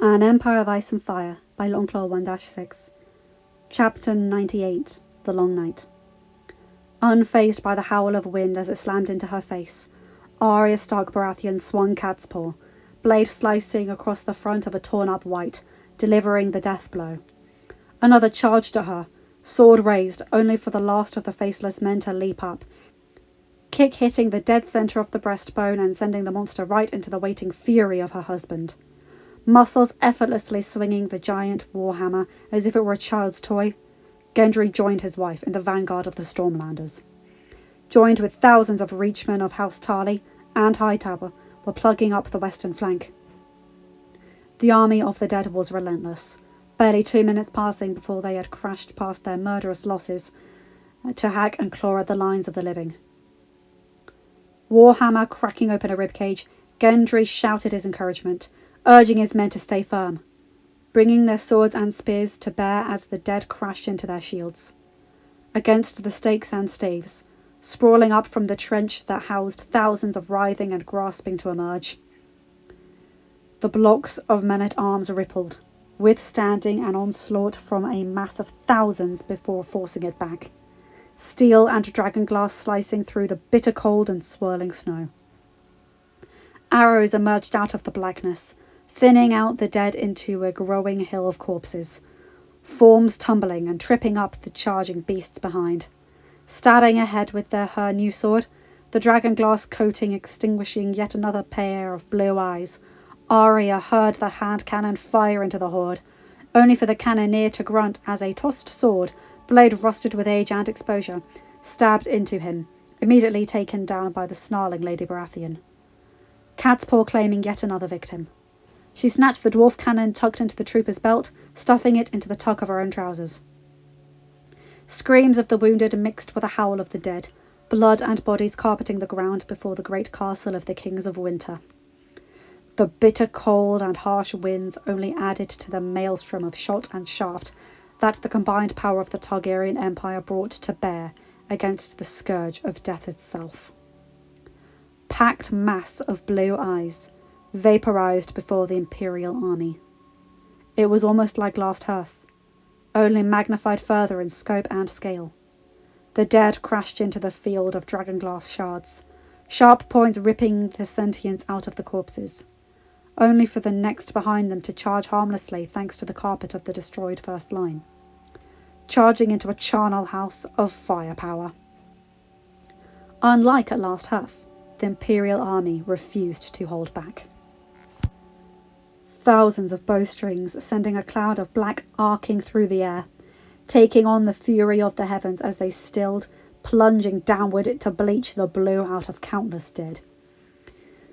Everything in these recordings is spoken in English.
An Empire of Ice and Fire by Longclaw 1-6. Chapter 98. The Long Night. Unfazed by the howl of wind as it slammed into her face, Arya Stark Baratheon swung cat's paw, blade slicing across the front of a torn-up wight, delivering the death blow. Another charged at her, sword raised, only for the last of the faceless men to leap up, kick hitting the dead center of the breastbone and sending the monster right into the waiting fury of her husband. Muscles effortlessly swinging the giant warhammer as if it were a child's toy, Gendry joined his wife in the vanguard of the Stormlanders. Joined with thousands of reachmen of House Tarly and Hightower were plugging up the western flank. The army of the dead was relentless, barely 2 minutes passing before they had crashed past their murderous losses to hack and claw at the lines of the living. Warhammer cracking open a ribcage, Gendry shouted his encouragement, urging his men to stay firm, bringing their swords and spears to bear as the dead crashed into their shields. Against the stakes and staves, sprawling up from the trench that housed thousands of writhing and grasping to emerge. The blocks of men-at-arms rippled, withstanding an onslaught from a mass of thousands before forcing it back, steel and dragonglass slicing through the bitter cold and swirling snow. Arrows emerged out of the blackness, thinning out the dead into a growing hill of corpses, forms tumbling and tripping up the charging beasts behind. Stabbing ahead with her new sword, the dragonglass coating extinguishing yet another pair of blue eyes, Arya heard the hand cannon fire into the horde, only for the cannoneer to grunt as a tossed sword, blade rusted with age and exposure, stabbed into him, immediately taken down by the snarling Lady Baratheon. Catspaw claiming yet another victim. She snatched the dwarf cannon tucked into the trooper's belt, stuffing it into the tuck of her own trousers. Screams of the wounded mixed with a howl of the dead, blood and bodies carpeting the ground before the great castle of the Kings of Winter. The bitter cold and harsh winds only added to the maelstrom of shot and shaft that the combined power of the Targaryen Empire brought to bear against the scourge of death itself. Packed mass of blue eyes, vaporized before the Imperial army. It was almost like Last Hearth, only magnified further in scope and scale. The dead crashed into the field of dragonglass shards, sharp points ripping the sentience out of the corpses, only for the next behind them to charge harmlessly thanks to the carpet of the destroyed first line, charging into a charnel house of firepower. Unlike at Last Hearth, the Imperial army refused to hold back. Thousands of bowstrings sending a cloud of black arcing through the air, taking on the fury of the heavens as they stilled, plunging downward to bleach the blue out of countless dead.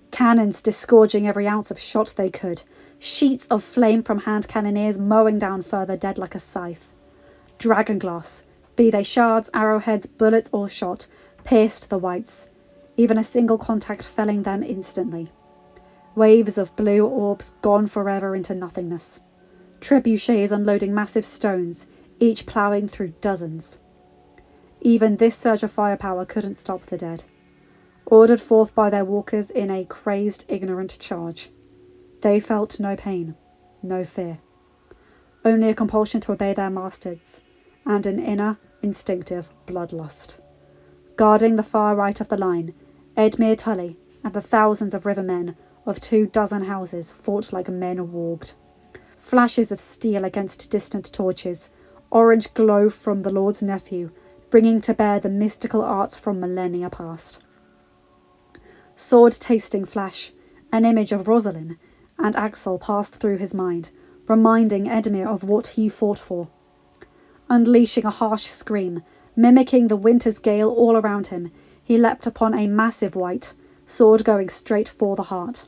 Cannons disgorging every ounce of shot they could, sheets of flame from hand cannoneers mowing down further dead like a scythe. Dragonglass, be they shards, arrowheads, bullets or shot, pierced the wights, even a single contact felling them instantly. Waves of blue orbs gone forever into nothingness. Trebuchets unloading massive stones, each ploughing through dozens. Even this surge of firepower couldn't stop the dead, ordered forth by their walkers in a crazed, ignorant charge. They felt no pain, no fear, only a compulsion to obey their masters, and an inner, instinctive bloodlust. Guarding the far right of the line, Edmure Tully and the thousands of rivermen of 24 houses fought like men warged. Flashes of steel against distant torches, orange glow from the Lord's nephew, bringing to bear the mystical arts from millennia past. Sword-tasting flash, an image of Rosalind and Axel passed through his mind, reminding Edmure of what he fought for. Unleashing a harsh scream, mimicking the winter's gale all around him, he leapt upon a massive wight, sword going straight for the heart.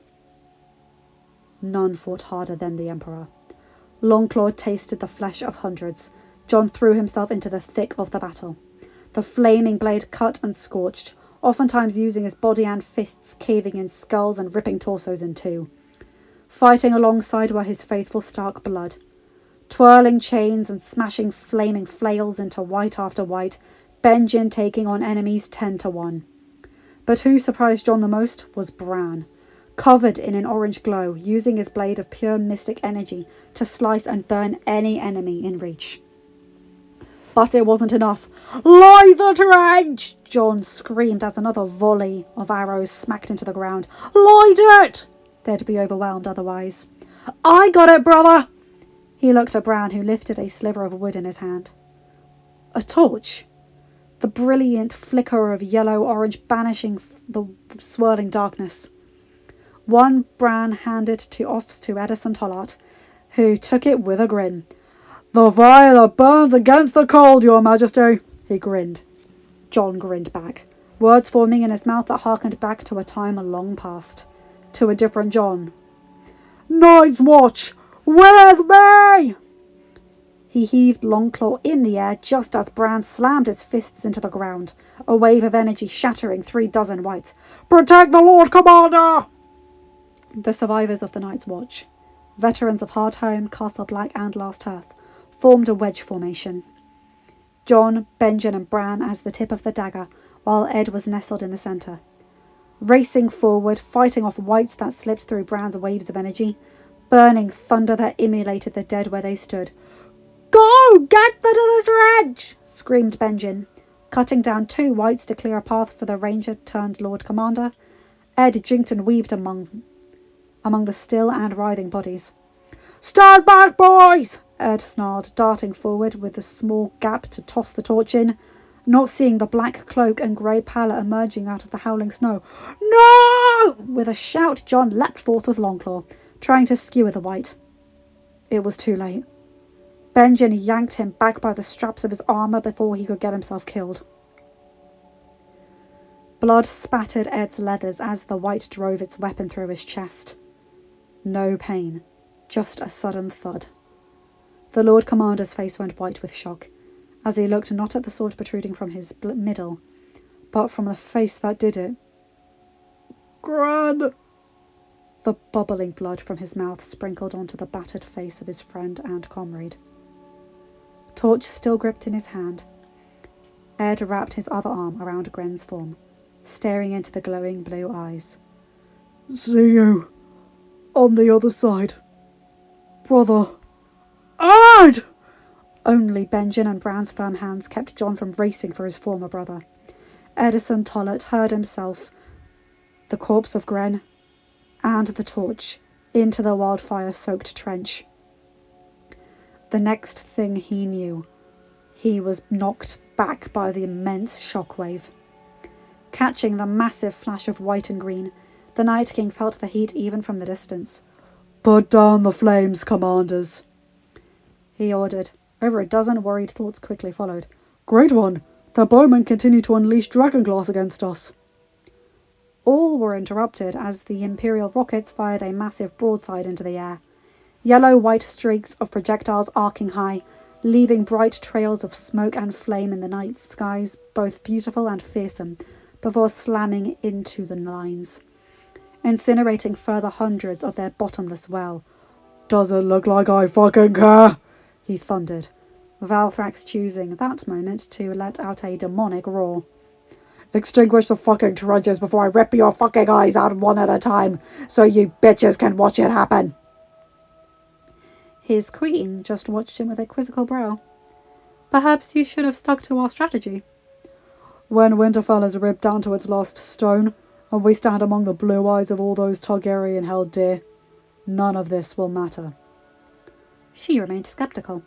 None fought harder than the Emperor. Longclaw tasted the flesh of hundreds. Jon threw himself into the thick of the battle. The flaming blade cut and scorched, oftentimes using his body and fists, caving in skulls and ripping torsos in two. Fighting alongside were his faithful Stark blood, twirling chains and smashing flaming flails into wight after wight, Benjen taking on enemies 10 to 1. But who surprised Jon the most was Bran, covered in an orange glow, using his blade of pure mystic energy to slice and burn any enemy in reach. But it wasn't enough. "Light the trench!" John screamed as another volley of arrows smacked into the ground. "Light it!" They'd be overwhelmed otherwise. "I got it, brother!" He looked at Bran, who lifted a sliver of wood in his hand. A torch. The brilliant flicker of yellow-orange banishing the swirling darkness. One Bran handed off to Edison Tollart, who took it with a grin. "The fire that burns against the cold, your majesty," he grinned. John grinned back, words forming in his mouth that harkened back to a time long past, to a different John. "Night's watch, with me!" He heaved Longclaw in the air just as Bran slammed his fists into the ground, a wave of energy shattering 36 wights. "Protect the Lord Commander!" The survivors of the Night's Watch, veterans of Hardhome, Castle Black and Last Hearth, formed a wedge formation. John, Benjen and Bran as the tip of the dagger, while Ed was nestled in the centre. Racing forward, fighting off wights that slipped through Bran's waves of energy, burning thunder that immolated the dead where they stood. "Go! Get them to the trench!" screamed Benjen, cutting down 2 wights to clear a path for the ranger turned Lord Commander. Ed jinked and weaved among the still and writhing bodies. "Stand back, boys!" Ed snarled, darting forward with a small gap to toss the torch in, not seeing the black cloak and grey pallor emerging out of the howling snow. "No!" With a shout, John leapt forth with Longclaw, trying to skewer the wight. It was too late. Benjen yanked him back by the straps of his armour before he could get himself killed. Blood spattered Ed's leathers as the wight drove its weapon through his chest. No pain, just a sudden thud. The Lord Commander's face went white with shock, as he looked not at the sword protruding from his middle, but from the face that did it. "Gran!" The bubbling blood from his mouth sprinkled onto the battered face of his friend and comrade. Torch still gripped in his hand, Ed wrapped his other arm around Gren's form, staring into the glowing blue eyes. "See you on the other side, brother." "Ed!" Only Benjen and Bran's firm hands kept John from racing for his former brother. Edison Tollart heard himself, the corpse of Gren, and the torch into the wildfire-soaked trench. The next thing he knew, he was knocked back by the immense shockwave. Catching the massive flash of white and green, the Night King felt the heat even from the distance. "Put down the flames, commanders," he ordered. Over a dozen worried thoughts quickly followed. "Great One, the bowmen continue to unleash dragonglass against us." All were interrupted as the Imperial rockets fired a massive broadside into the air. Yellow-white streaks of projectiles arcing high, leaving bright trails of smoke and flame in the night skies, both beautiful and fearsome, before slamming into the lines, incinerating further hundreds of their bottomless well. "Doesn't look like I fucking care," he thundered, Valthrax choosing that moment to let out a demonic roar. "Extinguish the fucking trenches before I rip your fucking eyes out one at a time, so you bitches can watch it happen." His queen just watched him with a quizzical brow. "Perhaps you should have stuck to our strategy." "When Winterfell is ripped down to its last stone, and we stand among the blue eyes of all those Targaryen held dear, none of this will matter." She remained sceptical.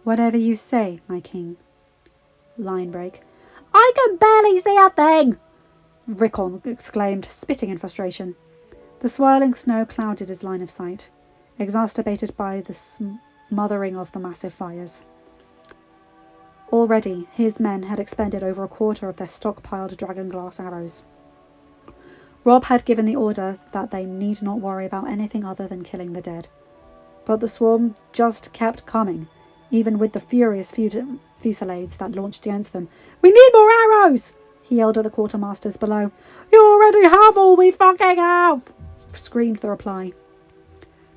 "Whatever you say, my king." Line break. "I can barely see a thing!" Rickon exclaimed, spitting in frustration. The swirling snow clouded his line of sight, exacerbated by the smothering of the massive fires. Already his men had expended over a quarter of their stockpiled dragonglass arrows. Robb had given the order that they need not worry about anything other than killing the dead. But the swarm just kept coming, even with the furious fusillades that launched against them. "We need more arrows!" he yelled at the quartermasters below. "You already have all we fucking have!" screamed the reply.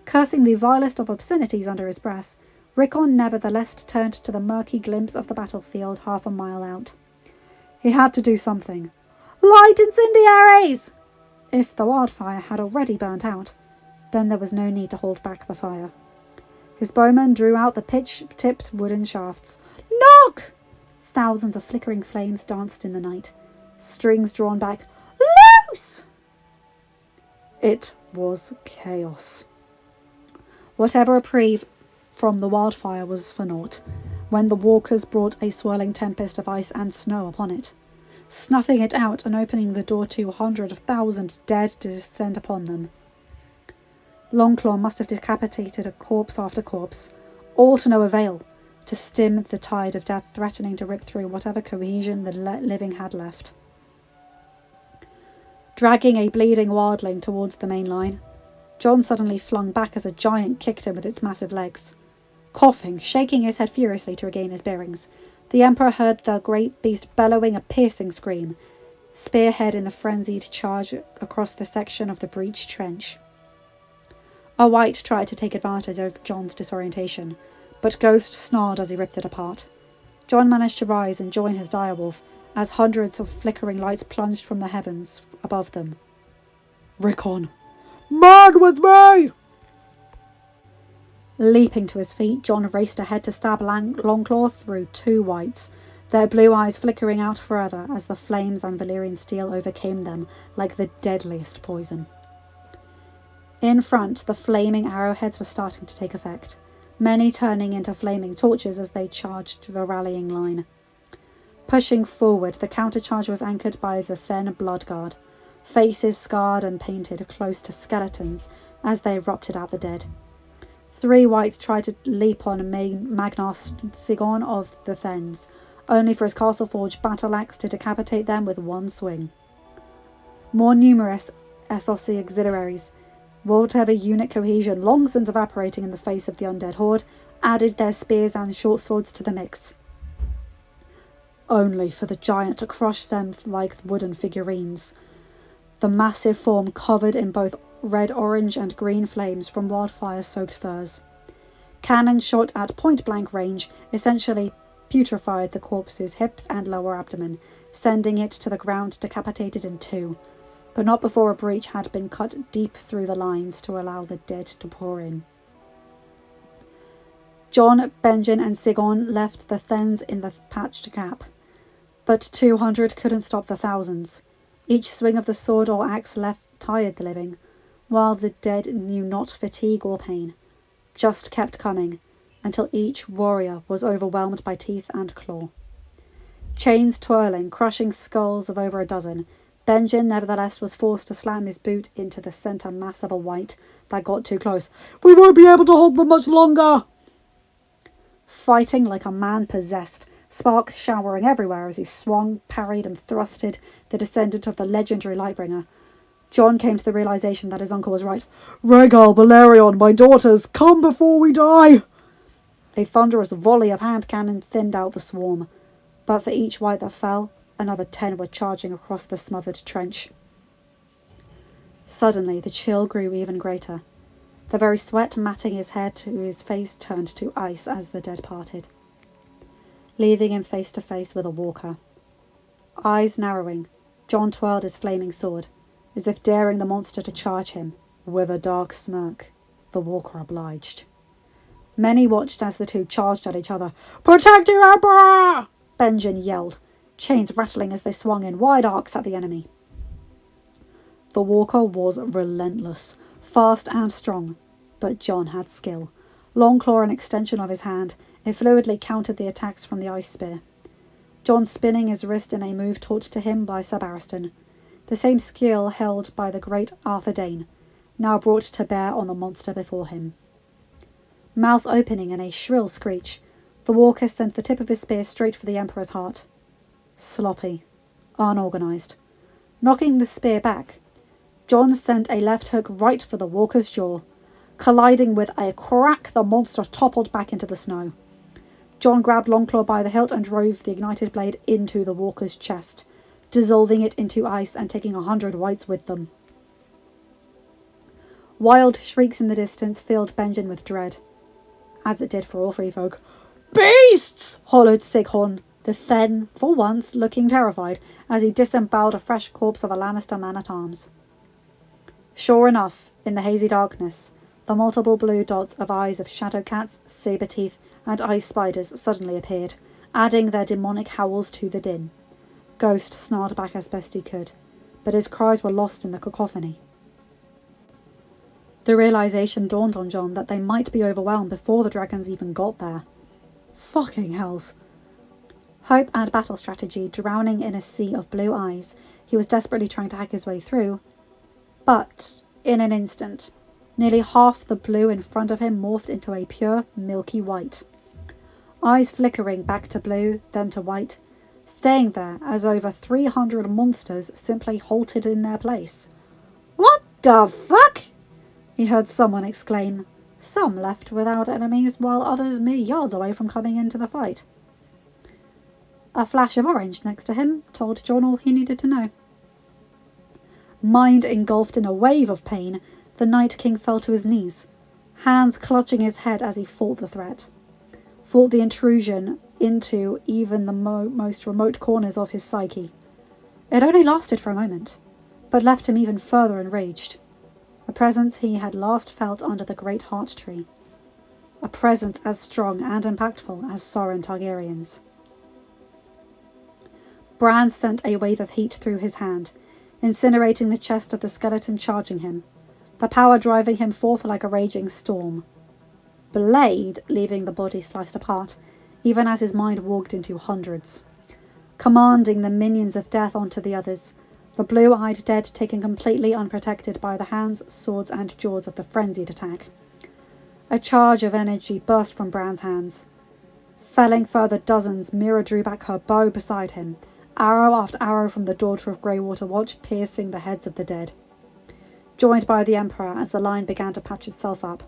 Cursing the vilest of obscenities under his breath, Rickon nevertheless turned to the murky glimpse of the battlefield half a mile out. He had to do something. "Light incendiaries!" If the wildfire had already burnt out, then there was no need to hold back the fire. His bowmen drew out the pitch-tipped wooden shafts. Look! Thousands of flickering flames danced in the night, strings drawn back. Loose! It was chaos. Whatever reprieve from the wildfire was for naught, when the walkers brought a swirling tempest of ice and snow upon it, snuffing it out and opening the door to 100,000 dead to descend upon them. Longclaw must have decapitated a corpse after corpse, all to no avail, to stem the tide of death threatening to rip through whatever cohesion the living had left. Dragging a bleeding wildling towards the main line, John suddenly flung back as a giant kicked him with its massive legs. Coughing, shaking his head furiously to regain his bearings, the Emperor heard the great beast bellowing a piercing scream, spearhead in the frenzied charge across the section of the breached trench. A wight tried to take advantage of John's disorientation, but Ghost snarled as he ripped it apart. John managed to rise and join his direwolf as hundreds of flickering lights plunged from the heavens above them. Rickon! Mad with me! Leaping to his feet, John raced ahead to stab Longclaw through two wights, their blue eyes flickering out forever as the flames and Valyrian steel overcame them like the deadliest poison. In front, the flaming arrowheads were starting to take effect, many turning into flaming torches as they charged the rallying line. Pushing forward, the countercharge was anchored by the Then blood guard, faces scarred and painted close to skeletons as they erupted out the dead. Three wights tried to leap on Magnar Sigon of the Thens, only for his castle-forged battle-axe to decapitate them with one swing. More numerous Essos auxiliaries, whatever unit cohesion long since evaporating in the face of the undead horde, added their spears and short swords to the mix, only for the giant to crush them like wooden figurines. The massive form covered in both red, orange and green flames from wildfire-soaked furs. Cannon shot at point-blank range essentially putrefied the corpse's hips and lower abdomen, sending it to the ground decapitated in two, but not before a breach had been cut deep through the lines to allow the dead to pour in. John, Benjen and Sigon left the Thens in the patched gap, but 200 couldn't stop the thousands. Each swing of the sword or axe left tired the living, while the dead knew not fatigue or pain, just kept coming, until each warrior was overwhelmed by teeth and claw. Chains twirling, crushing skulls of over a dozen, Benjen nevertheless was forced to slam his boot into the centre mass of a wight that got too close. We won't be able to hold them much longer! Fighting like a man possessed, sparks showering everywhere as he swung, parried and thrusted the descendant of the legendary Lightbringer, John came to the realization that his uncle was right. Rhaegal, Balerion, my daughters, come before we die! A thunderous volley of hand cannon thinned out the swarm, but for each wight that fell, another 10 were charging across the smothered trench. Suddenly the chill grew even greater. The very sweat matting his hair to his face turned to ice as the dead parted, leaving him face to face with a walker. Eyes narrowing, John twirled his flaming sword, as if daring the monster to charge him. With a dark smirk, the walker obliged. Many watched as the two charged at each other. Protect your Emperor! Benjen yelled, chains rattling as they swung in wide arcs at the enemy. The walker was relentless, fast and strong, but John had skill. Longclaw an extension of his hand, it fluidly countered the attacks from the ice spear. John spinning his wrist in a move taught to him by Sir Barristan, the same skill held by the great Arthur Dane, now brought to bear on the monster before him. Mouth opening in a shrill screech, the walker sent the tip of his spear straight for the Emperor's heart. Sloppy, unorganized. Knocking the spear back, John sent a left hook right for the walker's jaw. Colliding with a crack, the monster toppled back into the snow. John grabbed Longclaw by the hilt and drove the ignited blade into the walker's chest, dissolving it into ice and taking 100 wights with them. Wild shrieks in the distance filled Benjen with dread, as it did for all free folk. Beasts! Hollered Sighorn, the Then, for once, looking terrified, as he disemboweled a fresh corpse of a Lannister man-at-arms. Sure enough, in the hazy darkness, the multiple blue dots of eyes of shadow cats, saber teeth, and ice spiders suddenly appeared, adding their demonic howls to the din. Ghost snarled back as best he could, but his cries were lost in the cacophony. The realization dawned on John that they might be overwhelmed before the dragons even got there. Fucking hells. Hope and battle strategy drowning in a sea of blue eyes, he was desperately trying to hack his way through, but in an instant, nearly half the blue in front of him morphed into a pure, milky white. Eyes flickering back to blue, then to white, staying there as over 300 monsters simply halted in their place. "What the fuck?" he heard someone exclaim, some left without enemies while others mere yards away from coming into the fight. A flash of orange next to him told John all he needed to know. Mind engulfed in a wave of pain, the Night King fell to his knees, hands clutching his head as he fought the threat, fought the intrusion into even the most remote corners of his psyche. It only lasted for a moment, but left him even further enraged. A presence he had last felt under the great heart tree. A presence as strong and impactful as Soren Targaryen's. Bran sent a wave of heat through his hand, incinerating the chest of the skeleton charging him, the power driving him forth like a raging storm. Blade leaving the body sliced apart, even as his mind walked into hundreds, commanding the minions of death onto the others, the blue-eyed dead taken completely unprotected by the hands, swords and jaws of the frenzied attack. A charge of energy burst from Bran's hands. Felling further dozens, Mira drew back her bow beside him, arrow after arrow from the Daughter of Greywater Watch piercing the heads of the dead, joined by the Emperor as the line began to patch itself up.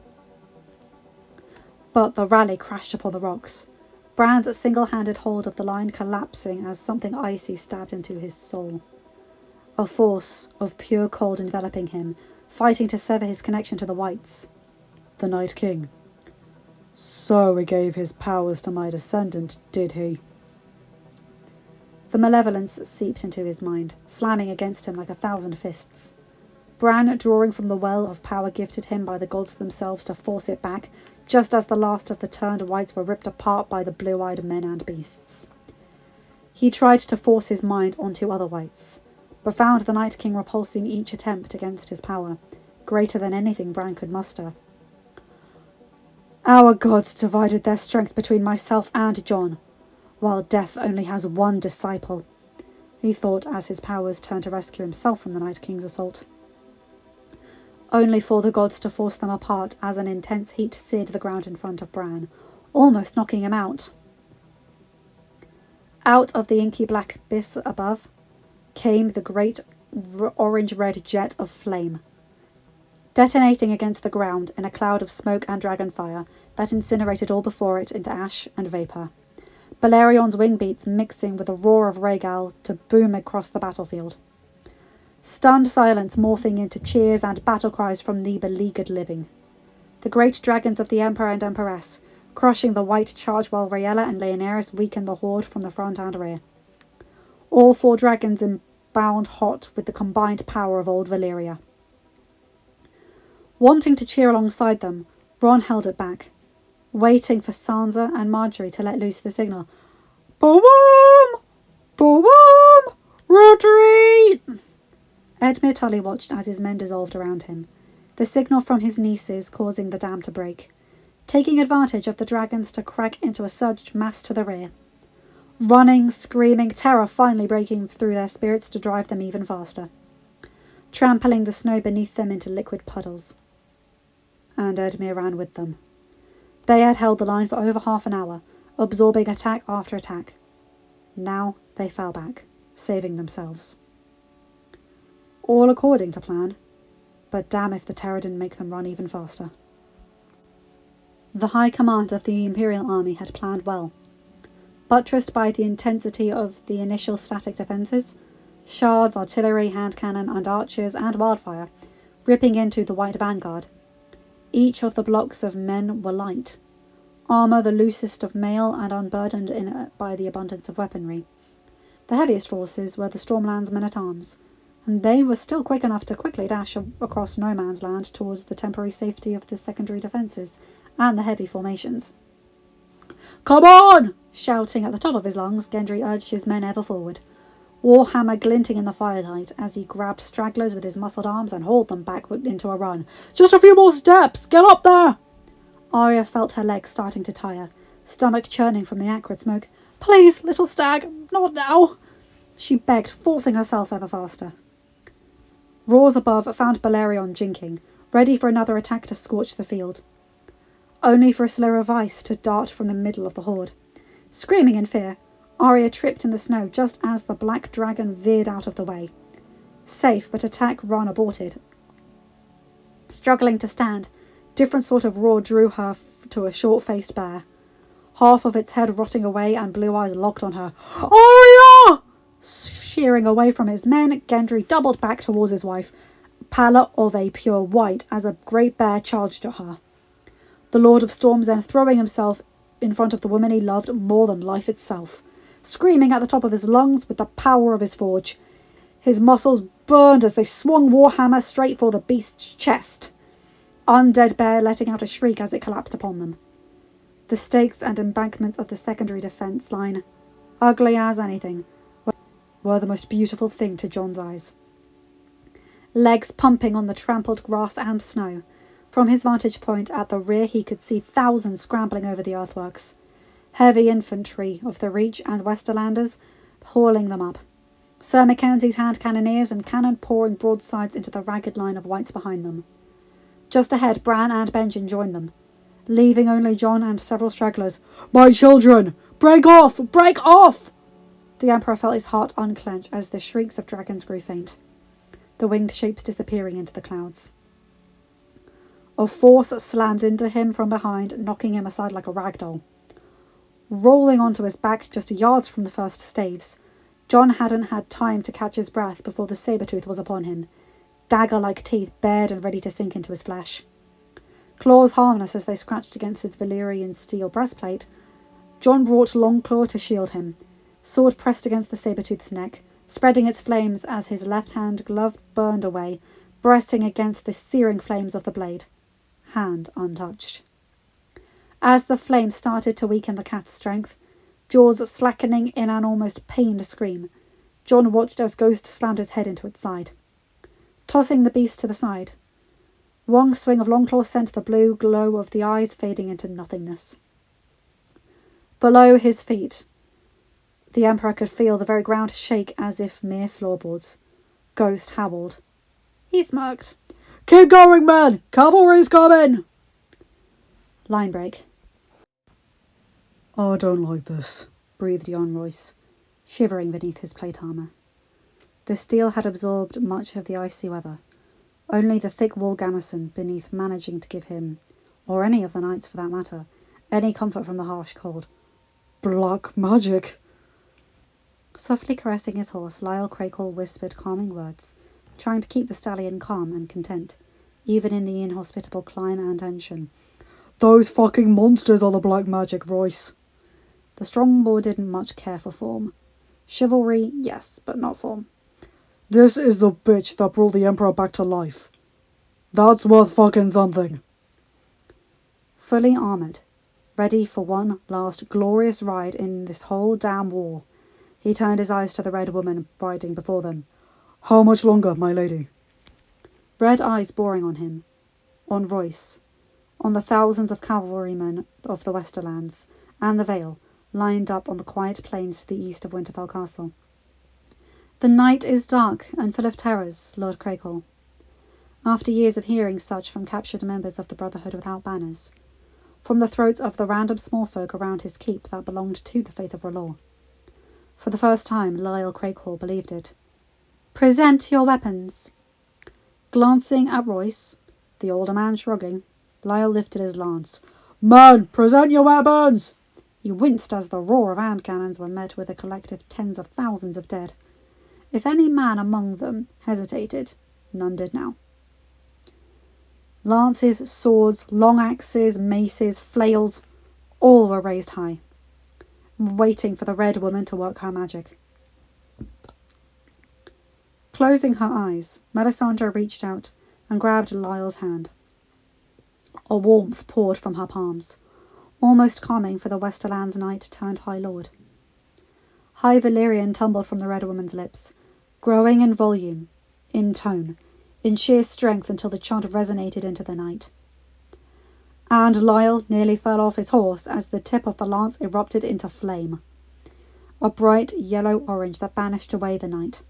But the rally crashed upon the rocks, Bran's single-handed hold of the line collapsing as something icy stabbed into his soul. A force of pure cold enveloping him, fighting to sever his connection to the Whites. The Night King. So he gave his powers to my descendant, did he? The malevolence seeped into his mind, slamming against him like 1,000 fists. Bran drawing from the well of power gifted him by the gods themselves to force it back, just as the last of the turned Whites were ripped apart by the blue-eyed men and beasts. He tried to force his mind onto other Whites, but found the Night King repulsing each attempt against his power, greater than anything Bran could muster. Our gods divided their strength between myself and Jon, while death only has one disciple, he thought as his powers turned to rescue himself from the Night King's assault. Only for the gods to force them apart as an intense heat seared the ground in front of Bran, almost knocking him out. Out of the inky black abyss above came the great orange-red jet of flame, detonating against the ground in a cloud of smoke and dragonfire that incinerated all before it into ash and vapour. Balerion's wing beats mixing with the roar of Rhaegal to boom across the battlefield. Stunned silence morphing into cheers and battle cries from the beleaguered living. The great dragons of the Emperor and Empress crushing the white charge while Rhaella and Rhaenyra weakened the horde from the front and rear. All 4 dragons bound hot with the combined power of old Valyria. Wanting to cheer alongside them, Ron held it back, waiting for Sansa and Marjorie to let loose the signal. Boom! Boom! Retreat! Edmure Tully watched as his men dissolved around him, the signal from his nieces causing the dam to break, taking advantage of the dragons to crack into a surged mass to the rear. Running, screaming, terror finally breaking through their spirits to drive them even faster, trampling the snow beneath them into liquid puddles. And Edmure ran with them. They had held the line for over half an hour, absorbing attack after attack. Now they fell back, saving themselves. All according to plan, but damn if the terror didn't make them run even faster. The high command of the Imperial Army had planned well. Buttressed by the intensity of the initial static defences, shards, artillery, hand cannon and archers and wildfire, ripping into the White vanguard. Each of the blocks of men were light, armour the loosest of mail and unburdened by the abundance of weaponry. The heaviest forces were the Stormlands men-at-arms, and they were still quick enough to quickly dash across no man's land towards the temporary safety of the secondary defences and the heavy formations. "Come on!" Shouting at the top of his lungs, Gendry urged his men ever forward, warhammer glinting in the firelight as he grabbed stragglers with his muscled arms and hauled them back into a run. "Just a few more steps! Get up there!" Arya felt her legs starting to tire, stomach churning from the acrid smoke. "Please, little stag, not now!" she begged, forcing herself ever faster. Roars above found Balerion jinking, ready for another attack to scorch the field, only for a slur of ice to dart from the middle of the horde. Screaming in fear, Arya tripped in the snow just as the black dragon veered out of the way. Safe, but attack run aborted. Struggling to stand, different sort of roar drew her to a short-faced bear, half of its head rotting away and blue eyes locked on her. "Arya!" Sheering away from his men, Gendry doubled back towards his wife, pallor of a pure white, as a great bear charged at her. The Lord of Storms then throwing himself in front of the woman he loved more than life itself, screaming at the top of his lungs with the power of his forge. His muscles burned as they swung warhammer straight for the beast's chest, undead bear letting out a shriek as it collapsed upon them. The stakes and embankments of the secondary defence line, ugly as anything, were the most beautiful thing to Jon's eyes. Legs pumping on the trampled grass and snow. From his vantage point at the rear he could see thousands scrambling over the earthworks, heavy infantry of the Reach and Westerlanders hauling them up, Sir Mackenzie's hand cannoneers and cannon pouring broadsides into the ragged line of whites behind them. Just ahead Bran and Benjen joined them, leaving only Jon and several stragglers. "My children! Break off! Break off!" The Emperor felt his heart unclench as the shrieks of dragons grew faint, the winged shapes disappearing into the clouds. A force slammed into him from behind, knocking him aside like a rag doll. Rolling onto his back just yards from the first staves, Jon hadn't had time to catch his breath before the saber-tooth was upon him, dagger-like teeth bared and ready to sink into his flesh. Claws harmless as they scratched against his Valyrian steel breastplate, Jon brought Longclaw to shield him, sword pressed against the saber-tooth's neck, spreading its flames as his left-hand glove burned away, breasting against the searing flames of the blade, hand untouched. As the flame started to weaken the cat's strength, jaws slackening in an almost pained scream, Jon watched as Ghost slammed his head into its side, tossing the beast to the side. One swing of Longclaw sent the blue glow of the eyes fading into nothingness. Below his feet, the Emperor could feel the very ground shake as if mere floorboards. Ghost howled. He smirked. "Keep going, men! Cavalry's coming!" Line break. "I don't like this," breathed Jon Royce, shivering beneath his plate armour. The steel had absorbed much of the icy weather, only the thick wall garrison beneath managing to give him, or any of the knights for that matter, any comfort from the harsh cold. "Black magic!" Softly caressing his horse, Lyle Crakehall whispered calming words, trying to keep the stallion calm and content, even in the inhospitable climb and tension. "Those fucking monsters are the black magic, Royce." The strong boy didn't much care for form. Chivalry, yes, but not form. "This is the bitch that brought the Emperor back to life. That's worth fucking something." Fully armoured, ready for one last glorious ride in this whole damn war, he turned his eyes to the red woman riding before them. "How much longer, my lady?" Red eyes boring on him, on Royce, on the thousands of cavalrymen of the Westerlands, and the Vale, lined up on the quiet plains to the east of Winterfell Castle. "The night is dark and full of terrors, Lord Crakehall." After years of hearing such from captured members of the Brotherhood without banners, from the throats of the random small folk around his keep that belonged to the faith of R'hllor. For the first time, Lyle Crakehall believed it. "Present your weapons." Glancing at Royce, the older man shrugging, Lyle lifted his lance. "Man, present your weapons!" He winced as the roar of hand cannons were met with a collective tens of thousands of dead. If any man among them hesitated, none did now. Lances, swords, long axes, maces, flails, all were raised high, waiting for the red woman to work her magic. Closing her eyes, Melisandre reached out and grabbed Lyle's hand. A warmth poured from her palms, almost calming for the Westerland's knight turned High Lord. High Valyrian tumbled from the Red Woman's lips, growing in volume, in tone, in sheer strength until the chant resonated into the night. And Lyle nearly fell off his horse as the tip of the lance erupted into flame. A bright yellow-orange that banished away the night.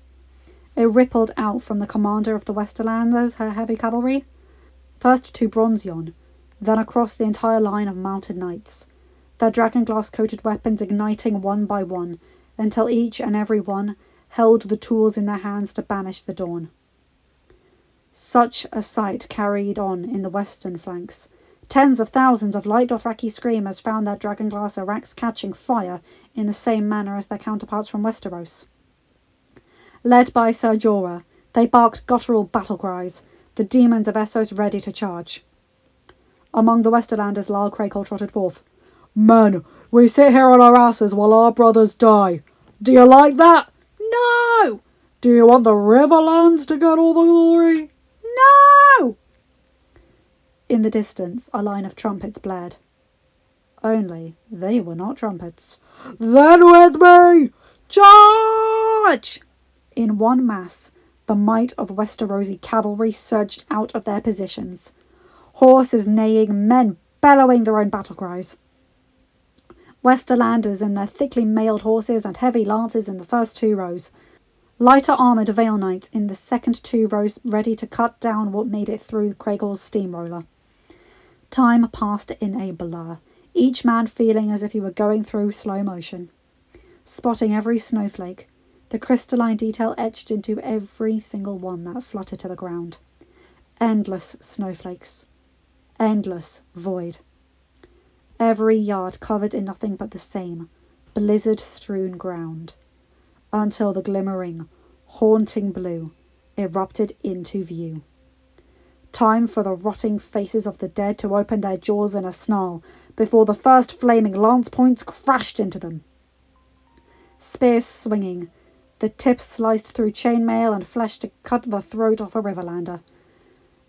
It rippled out from the commander of the Westerlanders, her heavy cavalry, first to Bronzion, then across the entire line of mounted knights, their dragonglass-coated weapons igniting one by one, until each and every one held the tools in their hands to banish the dawn. Such a sight carried on in the western flanks. Tens of thousands of light Dothraki screamers found their dragonglass araks catching fire in the same manner as their counterparts from Westeros. Led by Ser Jorah, they barked guttural battle cries, the demons of Essos ready to charge. Among the Westerlanders, Lyle Crakehall trotted forth. "Men, we sit here on our asses while our brothers die. Do you like that? No! Do you want the Riverlands to get all the glory? No!" In the distance, a line of trumpets blared. Only they were not trumpets. "Then with me! Charge!" In one mass, the might of Westerosi cavalry surged out of their positions. Horses neighing, men bellowing their own battle cries. Westerlanders in their thickly mailed horses and heavy lances in the first two rows. Lighter armoured Vale Knights in the second two rows ready to cut down what made it through Crakehall's steamroller. Time passed in a blur, each man feeling as if he were going through slow motion. Spotting every snowflake, the crystalline detail etched into every single one that fluttered to the ground. Endless snowflakes. Endless void. Every yard covered in nothing but the same blizzard-strewn ground, until the glimmering, haunting blue erupted into view. Time for the rotting faces of the dead to open their jaws in a snarl before the first flaming lance points crashed into them. Spears swinging, the tips sliced through chainmail and flesh to cut the throat of a Riverlander.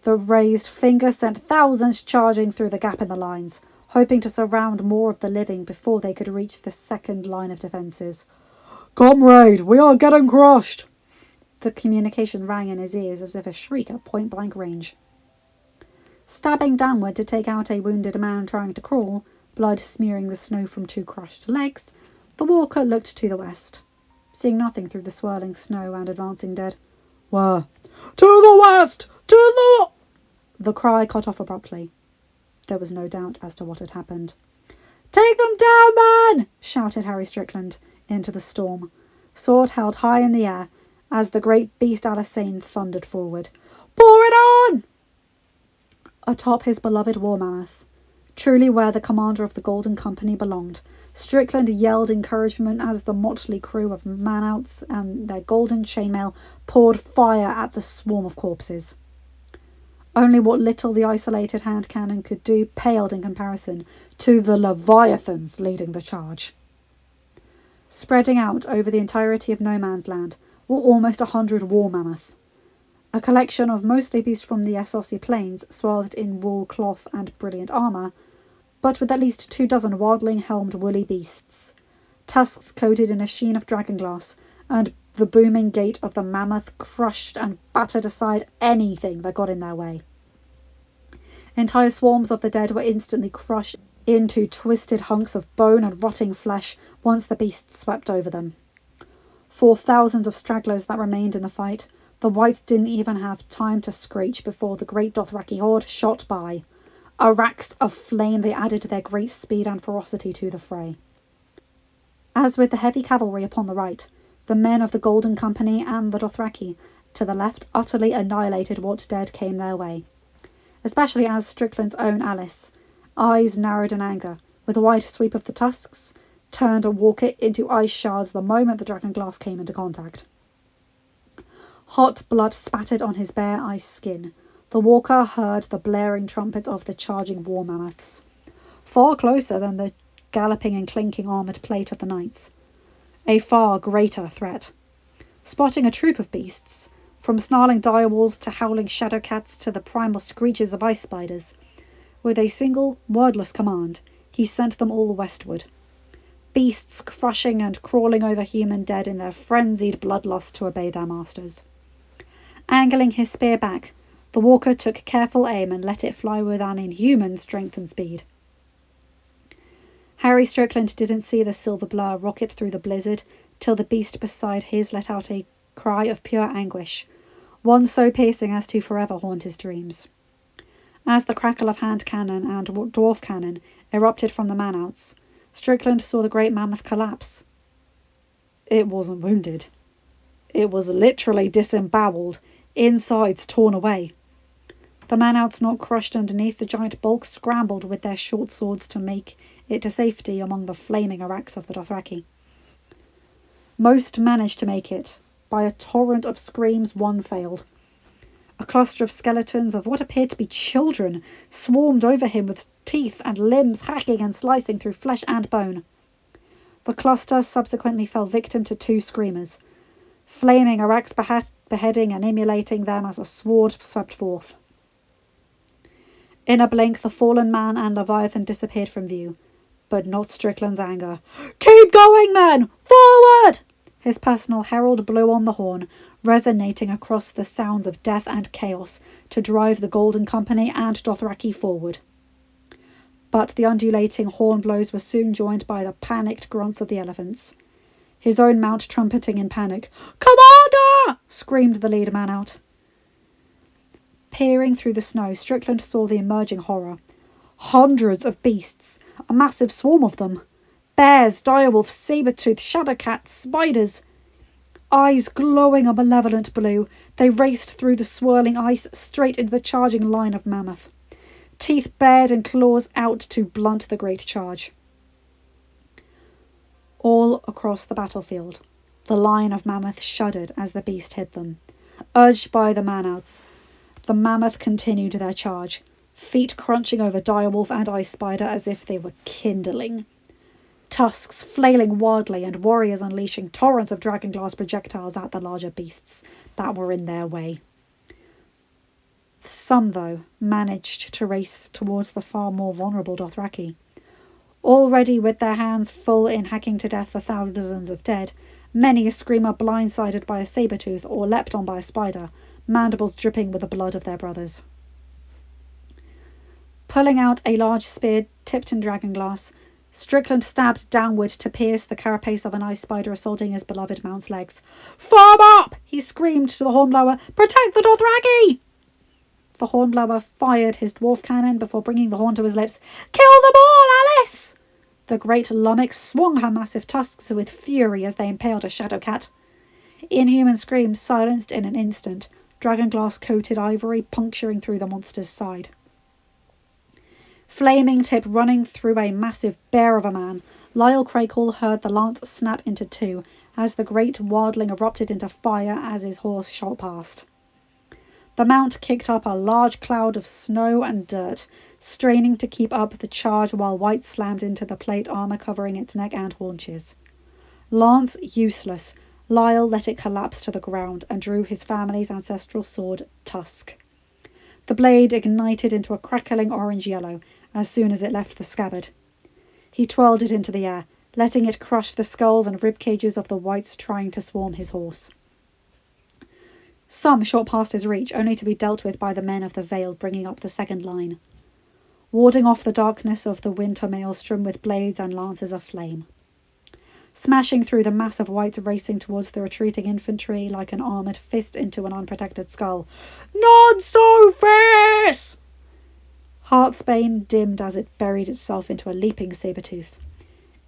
The raised finger sent thousands charging through the gap in the lines, hoping to surround more of the living before they could reach the second line of defences. "Comrade, we are getting crushed!" The communication rang in his ears as if a shriek at point-blank range. Stabbing downward to take out a wounded man trying to crawl, blood smearing the snow from two crushed legs, the walker looked to the west, seeing nothing through the swirling snow and advancing dead. "Where?" "To the west! To the—" The cry cut off abruptly. There was no doubt as to what had happened. "Take them down, men!" shouted Harry Strickland into the storm, sword held high in the air as the great beast Alyssane thundered forward. "Pour it on!" Atop his beloved war mammoth, truly where the commander of the Golden Company belonged, Strickland yelled encouragement as the motley crew of manouts and their golden chainmail poured fire at the swarm of corpses. Only what little the isolated hand cannon could do paled in comparison to the leviathans leading the charge. Spreading out over the entirety of No Man's Land were almost 100 war mammoth, a collection of mostly beasts from the Essosi plains swathed in wool cloth and brilliant armour, but with at least 24 wildling-helmed woolly beasts, tusks coated in a sheen of dragonglass, and the booming gait of the mammoth crushed and battered aside anything that got in their way. Entire swarms of the dead were instantly crushed into twisted hunks of bone and rotting flesh once the beasts swept over them. For thousands of stragglers that remained in the fight, the whites didn't even have time to screech before the great Dothraki horde shot by. Araks of flame, they added their great speed and ferocity to the fray. As with the heavy cavalry upon the right, the men of the Golden Company and the Dothraki to the left utterly annihilated what dead came their way, especially as Strickland's own Alice, eyes narrowed in anger, with a wide sweep of the tusks, turned a walker into ice shards the moment the dragonglass came into contact. Hot blood spattered on his bare ice skin. The walker heard the blaring trumpets of the charging war mammoths, far closer than the galloping and clinking armoured plate of the knights. A far greater threat. Spotting a troop of beasts, from snarling direwolves to howling shadow cats to the primal screeches of ice spiders. With a single, wordless command, he sent them all westward. Beasts crushing and crawling over human dead in their frenzied bloodlust to obey their masters. Angling his spear back, the walker took careful aim and let it fly with an inhuman strength and speed. Harry Strickland didn't see the silver blur rocket through the blizzard till the beast beside his let out a cry of pure anguish, one so piercing as to forever haunt his dreams. As the crackle of hand cannon and dwarf cannon erupted from the manouts, Strickland saw the great mammoth collapse. It wasn't wounded. It was literally disemboweled, insides torn away. The manouts not crushed underneath the giant bulk scrambled with their short swords to make it to safety among the flaming araks of the Dothraki. Most managed to make it. By a torrent of screams, one failed. A cluster of skeletons of what appeared to be children swarmed over him with teeth and limbs hacking and slicing through flesh and bone. The cluster subsequently fell victim to 2 screamers, flaming araks beheading and immolating them as a sword swept forth. In a blink, the fallen man and Leviathan disappeared from view, but not Strickland's anger. "Keep going, men! Forward!" His personal herald blew on the horn, resonating across the sounds of death and chaos to drive the Golden Company and Dothraki forward. But the undulating horn blows were soon joined by the panicked grunts of the elephants. His own mount trumpeting in panic. "Commander!" screamed the lead man out. Peering through the snow, Strickland saw the emerging horror. Hundreds of beasts, a massive swarm of them. Bears, direwolves, saber-toothed, shadow-cats, spiders. Eyes glowing a malevolent blue, they raced through the swirling ice straight into the charging line of mammoth. Teeth bared and claws out to blunt the great charge. All across the battlefield, the line of mammoth shuddered as the beast hit them. Urged by the manouts, the mammoth continued their charge, feet crunching over direwolf and ice spider as if they were kindling. Tusks flailing wildly and warriors unleashing torrents of dragonglass projectiles at the larger beasts that were in their way. Some, though, managed to race towards the far more vulnerable Dothraki. Already with their hands full in hacking to death the thousands of dead, many a screamer blindsided by a saber-tooth or leapt on by a spider, mandibles dripping with the blood of their brothers. Pulling out a large spear tipped in dragonglass, Strickland stabbed downward to pierce the carapace of an ice spider assaulting his beloved mount's legs. "Form up!" he screamed to the hornblower. "Protect the Dothraki!" The hornblower fired his dwarf cannon before bringing the horn to his lips. "Kill them all, Alice!" The great lummox swung her massive tusks with fury as they impaled a shadow cat. Inhuman screams silenced in an instant, dragonglass-coated ivory puncturing through the monster's side. Flaming tip running through a massive bear of a man, Lyle Crakehall heard the lance snap into 2 as the great wildling erupted into fire as his horse shot past. The mount kicked up a large cloud of snow and dirt, straining to keep up the charge while White slammed into the plate armor covering its neck and haunches. Lance useless, Lyle let it collapse to the ground and drew his family's ancestral sword, Tusk. The blade ignited into a crackling orange-yellow as soon as it left the scabbard. He twirled it into the air, letting it crush the skulls and rib cages of the Whites trying to swarm his horse. Some shot past his reach, only to be dealt with by the men of the Vale bringing up the second line, warding off the darkness of the winter maelstrom with blades and lances aflame. Smashing through the mass of Whites racing towards the retreating infantry like an armoured fist into an unprotected skull. "Not so fierce!" Heartsbane dimmed as it buried itself into a leaping saber-tooth.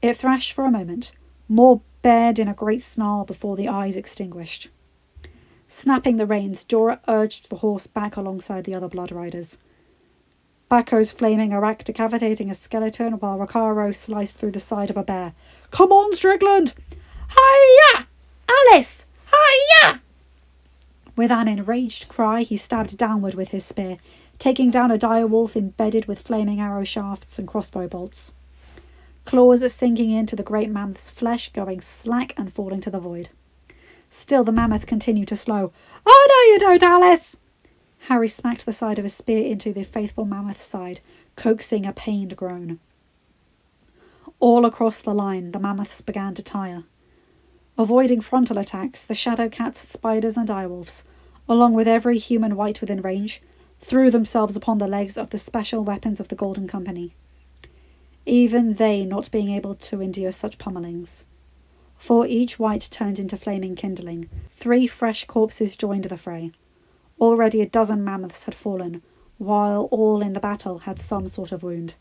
It thrashed for a moment, more bared in a great snarl before the eyes extinguished. Snapping the reins, Jorah urged the horse back alongside the other blood riders. Bakko's flaming arak decapitating a skeleton while Rakaro sliced through the side of a bear. "Come on, Strickland!" "Hi-ya! Alice! Hi-ya!" With an enraged cry, he stabbed downward with his spear, taking down a direwolf embedded with flaming arrow shafts and crossbow bolts. Claws sinking into the great mammoth's flesh, going slack and falling to the void. Still the mammoth continued to slow. "Oh, no you don't, Alice!" Harry smacked the side of his spear into the faithful mammoth's side, coaxing a pained groan. All across the line the mammoths began to tire. Avoiding frontal attacks, the shadow cats, spiders and direwolves, along with every human wight within range, threw themselves upon the legs of the special weapons of the Golden Company, even they not being able to endure such pummelings. For each wight turned into flaming kindling, 3 fresh corpses joined the fray. Already a dozen mammoths had fallen, while all in the battle had some sort of wound.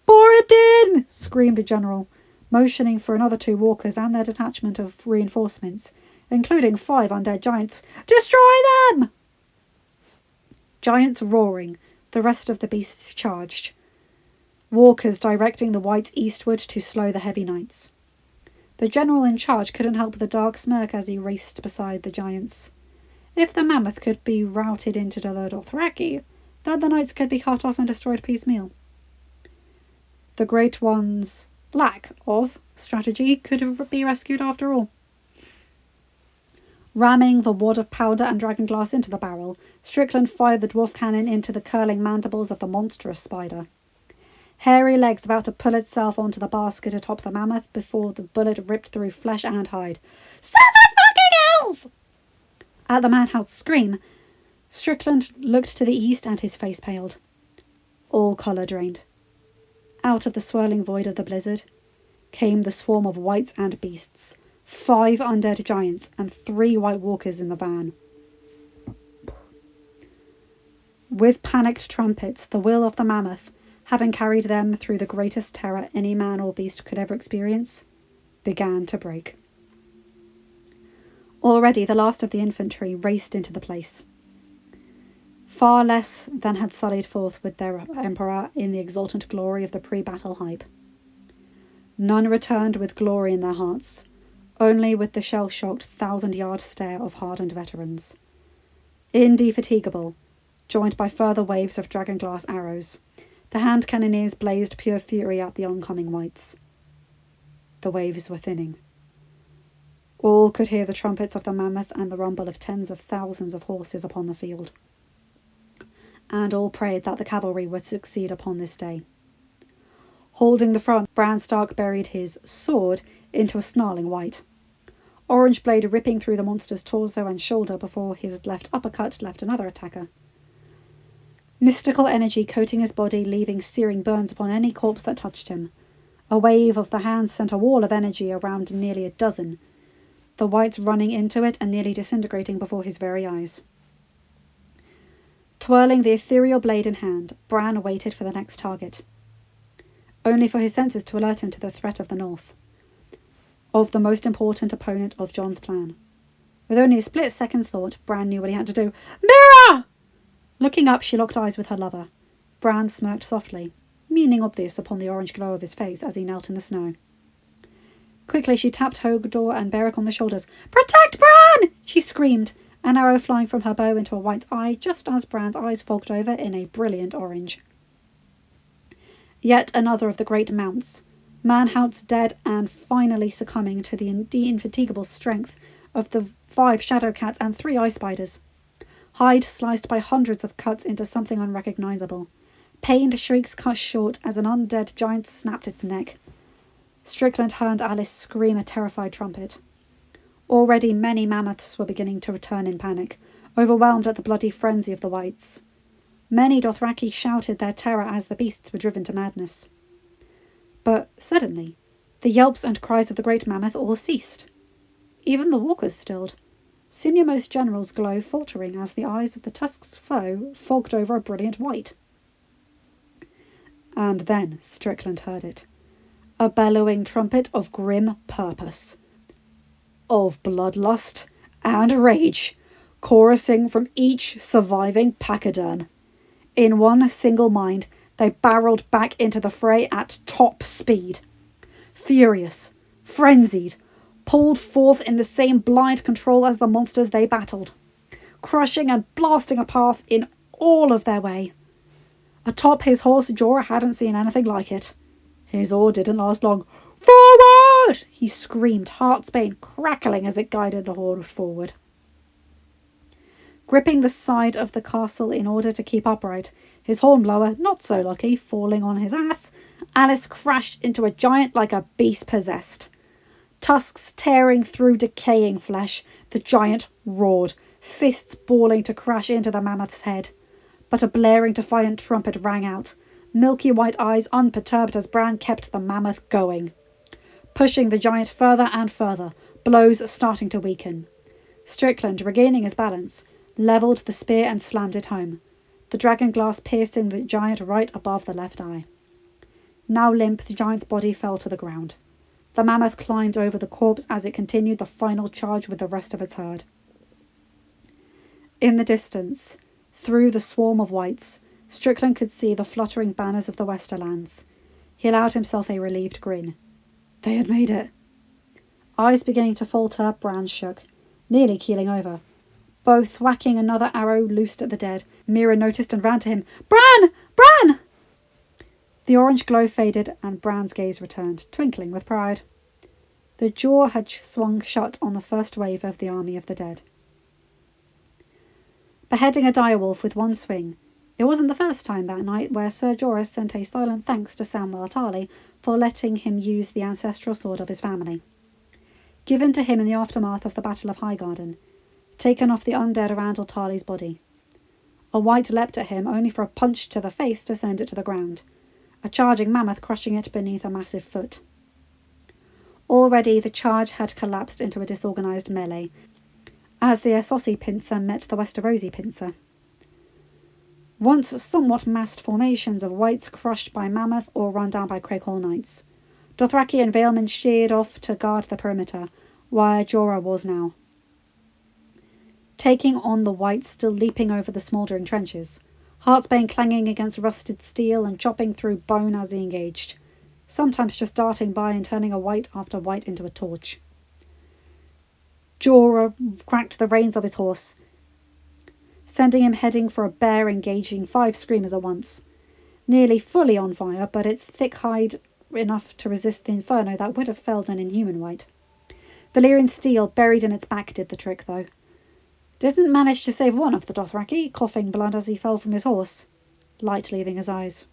"Pour it in!" screamed the general, motioning for another 2 walkers and their detachment of reinforcements, including 5 undead giants. "Destroy them!" Giants roaring, the rest of the beasts charged, walkers directing the wights eastward to slow the heavy knights. The general in charge couldn't help the dark smirk as he raced beside the giants. If the mammoth could be routed into the Dothraki, then the knights could be cut off and destroyed piecemeal. The Great One's lack of strategy could be rescued after all. Ramming the wad of powder and dragonglass into the barrel, Strickland fired the dwarf cannon into the curling mandibles of the monstrous spider. Hairy legs about to pull itself onto the basket atop the mammoth before the bullet ripped through flesh and hide. "Seven fucking hells!" At the madhouse scream, Strickland looked to the east and his face paled. All colour drained. Out of the swirling void of the blizzard came the swarm of wights and beasts, 5 undead giants and 3 white walkers in the van. With panicked trumpets, the will of the mammoth, having carried them through the greatest terror any man or beast could ever experience, began to break. Already the last of the infantry raced into the place, far less than had sallied forth with their emperor in the exultant glory of the pre-battle hype. None returned with glory in their hearts, only with the shell-shocked 1,000-yard stare of hardened veterans. Indefatigable, joined by further waves of dragonglass arrows, the hand cannoneers blazed pure fury at the oncoming wights. The waves were thinning. All could hear the trumpets of the mammoth and the rumble of tens of thousands of horses upon the field. And all prayed that the cavalry would succeed upon this day. Holding the front, Bran Stark buried his sword into a snarling wight, orange blade ripping through the monster's torso and shoulder before his left uppercut left another attacker. Mystical energy coating his body, leaving searing burns upon any corpse that touched him. A wave of the hands sent a wall of energy around nearly a dozen, the wights running into it and nearly disintegrating before his very eyes. Twirling the ethereal blade in hand, Bran waited for the next target, only for his senses to alert him to the threat of the north, of the most important opponent of Jon's plan. With only a split second's thought, Bran knew what he had to do. "Mira!" Looking up, she locked eyes with her lover. Bran smirked softly, meaning obvious upon the orange glow of his face as he knelt in the snow. Quickly she tapped Hodor and Beric on the shoulders. "Protect Bran!" she screamed, an arrow flying from her bow into a white eye just as Bran's eyes fogged over in a brilliant orange. Yet another of the great mounts, Manhout's dead and finally succumbing to the indefatigable strength of the 5 shadow cats and 3 ice spiders. Hide sliced by hundreds of cuts into something unrecognizable. Pained shrieks cut short as an undead giant snapped its neck. Strickland heard Alice scream a terrified trumpet. Already many mammoths were beginning to return in panic, overwhelmed at the bloody frenzy of the wights. Many Dothraki shouted their terror as the beasts were driven to madness. But suddenly, the yelps and cries of the great mammoth all ceased. Even the walkers stilled, Sinyamo's general's glow faltering as the eyes of the Tusk's foe fogged over a brilliant white. And then Strickland heard it. A bellowing trumpet of grim purpose, of bloodlust and rage, chorusing from each surviving pachyderm. In one single mind, they barreled back into the fray at top speed. Furious, frenzied, pulled forth in the same blind control as the monsters they battled, crushing and blasting a path in all of their way. Atop his horse, Jorah hadn't seen anything like it. His oar didn't last long. "Forward!" Good! He screamed, heartsbane crackling as it guided the horde forward. Gripping the side of the castle in order to keep upright, his hornblower, not so lucky, falling on his ass, Alice crashed into a giant like a beast possessed. Tusks tearing through decaying flesh, the giant roared, fists balling to crash into the mammoth's head. But a blaring defiant trumpet rang out, milky white eyes unperturbed as Bran kept the mammoth going. Pushing the giant further and further, blows starting to weaken. Strickland, regaining his balance, levelled the spear and slammed it home, the dragon glass piercing the giant right above the left eye. Now limp, the giant's body fell to the ground. The mammoth climbed over the corpse as it continued the final charge with the rest of its herd. In the distance, through the swarm of wights, Strickland could see the fluttering banners of the Westerlands. He allowed himself a relieved grin. They had made it. Eyes beginning to falter, Bran shook, nearly keeling over. Both whacking another arrow loosed at the dead, Mira noticed and ran to him. Bran! Bran! The orange glow faded and Bran's gaze returned, twinkling with pride. The jaw had swung shut on the first wave of the army of the dead. Beheading a direwolf with one swing, it wasn't the first time that night where Ser Jorah sent a silent thanks to Samwell Tarly for letting him use the ancestral sword of his family. Given to him in the aftermath of the Battle of Highgarden, taken off the undead Randall Tarly's body. A wight leapt at him only for a punch to the face to send it to the ground, a charging mammoth crushing it beneath a massive foot. Already the charge had collapsed into a disorganised melee, as the Essosi pincer met the Westerosi pincer. Once somewhat massed formations of wights crushed by mammoth or run down by Craighall knights. Dothraki and Valemen sheared off to guard the perimeter, where Jorah was now. Taking on the wights still leaping over the smouldering trenches, Heartsbane clanging against rusted steel and chopping through bone as he engaged, sometimes just darting by and turning a wight after wight into a torch. Jorah cracked the reins of his horse, sending him heading for a bear engaging 5 screamers at once, nearly fully on fire, but its thick hide enough to resist the inferno that would have felled an inhuman wight. Valyrian steel buried in its back did the trick, though. Didn't manage to save one of the Dothraki, coughing blood as he fell from his horse, light leaving his eyes.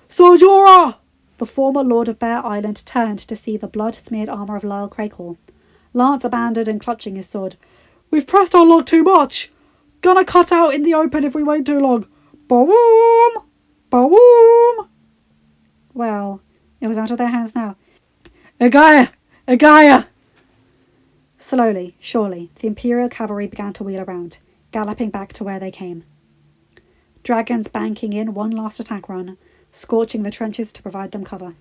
Ser Jorah! The former Lord of Bear Island turned to see the blood-smeared armour of Lyle Craighall, lance abandoned and clutching his sword. We've pressed our luck too much. Gonna cut out in the open if we wait too long. Boom! Boom! Well, it was out of their hands now. Egaya! Egaya! Slowly, surely, the Imperial cavalry began to wheel around, galloping back to where they came. Dragons banking in one last attack run, scorching the trenches to provide them cover.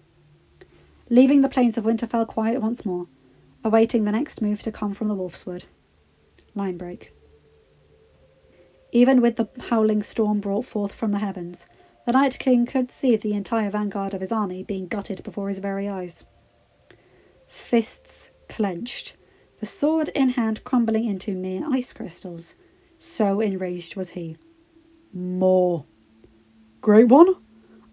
Leaving the plains of Winterfell quiet once more, awaiting the next move to come from the Wolfswood. Line break. Even with the howling storm brought forth from the heavens, the Night King could see the entire vanguard of his army being gutted before his very eyes. Fists clenched, the sword in hand crumbling into mere ice crystals. So enraged was he. More. Great One?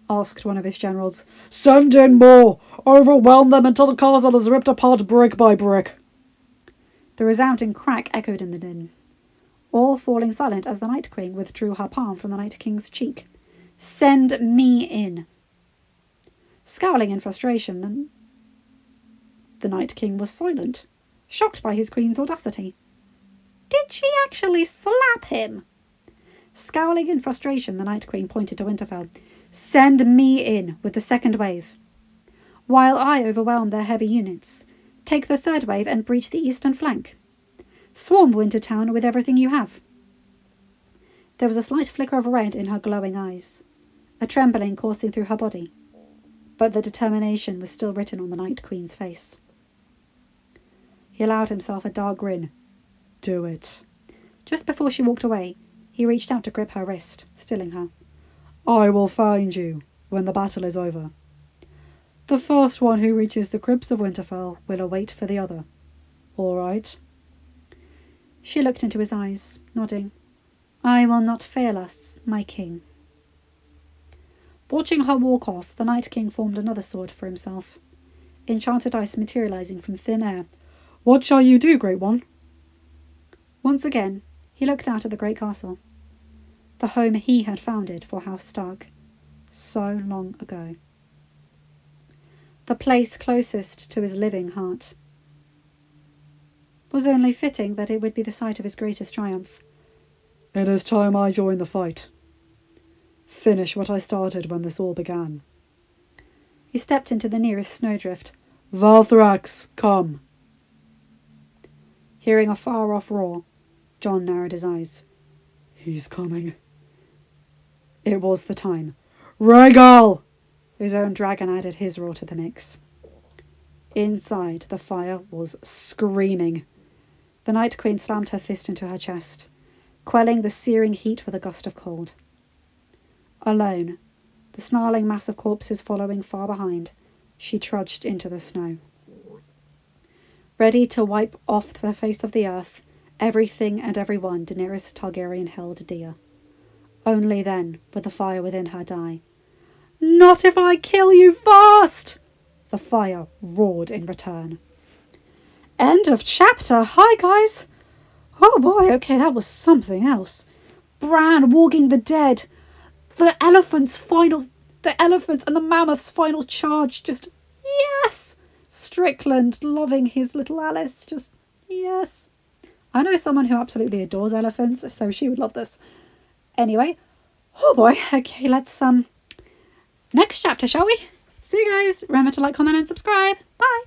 Asked one of his generals. Send in more! Overwhelm them until the castle is ripped apart brick by brick. The resounding crack echoed in the din, all falling silent as the Night Queen withdrew her palm from the Night King's cheek. Send me in. Scowling in frustration, the Night King was silent, shocked by his queen's audacity. Did she actually slap him? Scowling in frustration, the Night Queen pointed to Winterfell. Send me in with the second wave, while I overwhelm their heavy units. Take the third wave and breach the eastern flank. Swarm Wintertown with everything you have. There was a slight flicker of red in her glowing eyes, a trembling coursing through her body, but the determination was still written on the Night Queen's face. He allowed himself a dark grin. Do it. Just before she walked away, he reached out to grip her wrist, stilling her. I will find you when the battle is over. The first one who reaches the crypts of Winterfell will await for the other. All right? She looked into his eyes, nodding. I will not fail us, my king. Watching her walk off, the Night King formed another sword for himself, enchanted ice materializing from thin air. "What shall you do, Great One?" Once again, he looked out at the great castle, the home he had founded for House Stark so long ago. The place closest to his living heart. It was only fitting that it would be the site of his greatest triumph. "It is time I join the fight. Finish what I started when this all began." He stepped into the nearest snowdrift. "Valthrax, come!" Hearing a far-off roar, Jon narrowed his eyes. "He's coming." It was the time. "Rhaegal!" His own dragon added his roar to the mix. Inside, the fire was screaming. The Night Queen slammed her fist into her chest, quelling the searing heat with a gust of cold. Alone, the snarling mass of corpses following far behind, she trudged into the snow. Ready to wipe off the face of the earth everything and everyone Daenerys Targaryen held dear. Only then would the fire within her die. "Not if I kill you first!" The fire roared in return. End of chapter. Hi guys. Oh boy, okay, that was something else. Bran walking the dead. The elephants and the mammoth's final charge. Just yes. Strickland loving his little Alice. Just yes. I know someone who absolutely adores elephants, so she would love this. Anyway, oh boy, okay, let's next chapter, shall we? See you guys. Remember to like, comment and subscribe. Bye.